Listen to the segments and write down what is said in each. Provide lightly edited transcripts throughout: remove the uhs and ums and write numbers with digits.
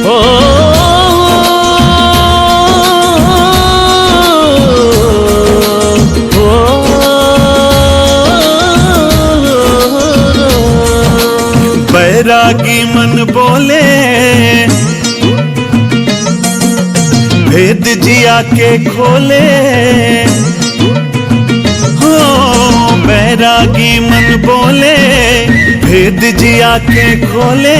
ओ बैरागी मन बोले भेद जिया के खोले, हो बैरागी मन बोले भेद जिया के खोले।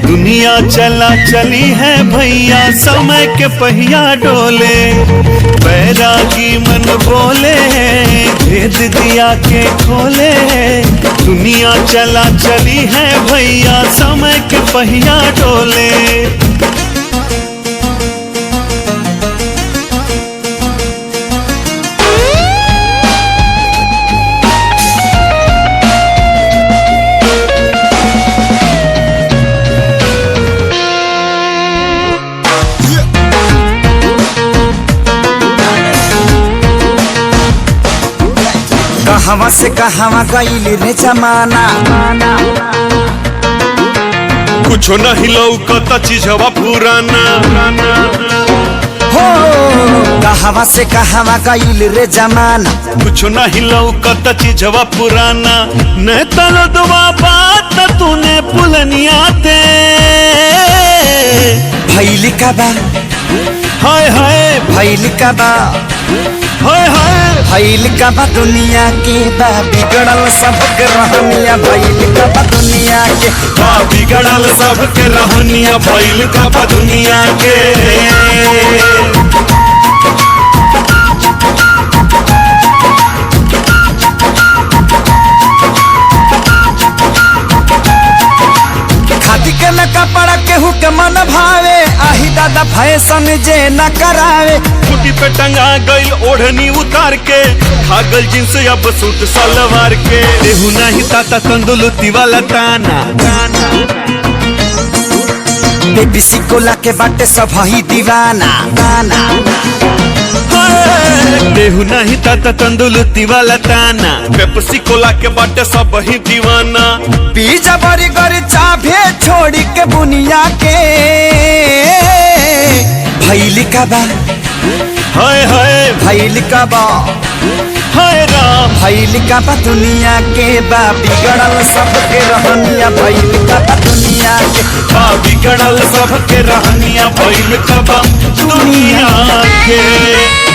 दुनिया चला चली है भैया समय के पहिया डोले। बैरागी मन बोले भेद जिया के खोले। दुनिया चला चली है भैया समय के पहिया डोले। कहवा से कहवा गईल रे जमाना, कुछो नहीं लौकता चीजवा पुराना। हो कहवा से कहवा गईल रे जमाना, कुछो नहीं लौकता चीजवा पुराना। न तलो दुआ बात तूने पुलनिया ते भैली का बा, हाय हाय भैली का बा, हाय हाय भैल का बा दुनिया के बा बिगड़ल सबके रहनिया। भैल का बा दुनिया के बा बिगड़ल सबके रहनिया। भैल का बा दुनिया के। खादी के न कपड़ा केहू के मन भावे, आही दादा फैशन जे न करावे। कुटी पे टंगा गईल ओढ़नी उतार के, खागल जींस अब सूट सलवार के। देहू नहीं ताता तंदुलती वाला ताना। बेबी सिकोला के बाटे सब ही दीवाना। देहू नहीं ताता तंदुलती वाला ताना। पेप्सी कोला के बाटे सब ही दीवाना। पीजा बरी गरी चाभे छोड़ी के बुनिया के भैली का बा, हाय हाय भैली का बा, हाय राम भैली का बा दुनिया के बा बिगड़ल सबके रहनिया। भैली का बा दुनिया के बा बिगड़ल सबके रहनिया। भैल का बा दुनिया के।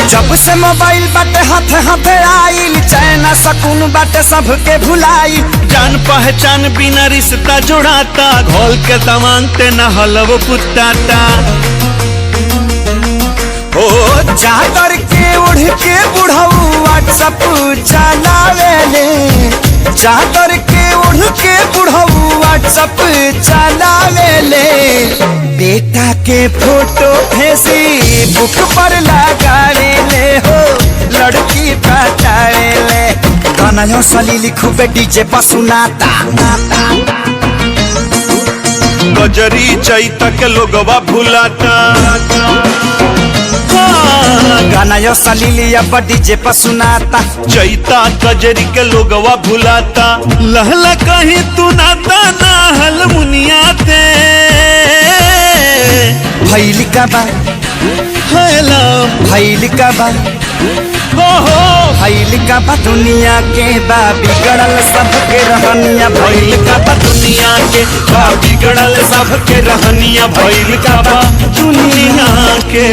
जब से मोबाइल बाटे हाथ हाथ आइल, चैना सकून बाटे सबके भुलाई। जान पहचान बिना रिश्ता जुड़ाता, घोल के तमांगते न हलव पुताता। ओ चादर के उड़ के बुढ़ऊ व्हाट्सएप चलावेले। चादर के उड़ के बुढ़ऊ व्हाट्सएप चलावेले। बेटा के फोटो फेसबुक पर लगावेले, हो लड़की पटावेले। गाना सलीली खूबे डीजे पर सुनाता। गजरी चैता के लोगवा भुलाता। गाना यो सलीली अब डीजे पर सुनाता। चैता कजरी के लोगवा भुलाता। लहला कहीं तू नाता ना हल मुनिया ते भैली का बा, भैली का बा, हो भैल का बा दुनिया के बा बिगड़ल सबके रहनिया। भैल का बा दुनिया के बा बिगड़ल सबके रहनिया। भैल का बा दुनिया के।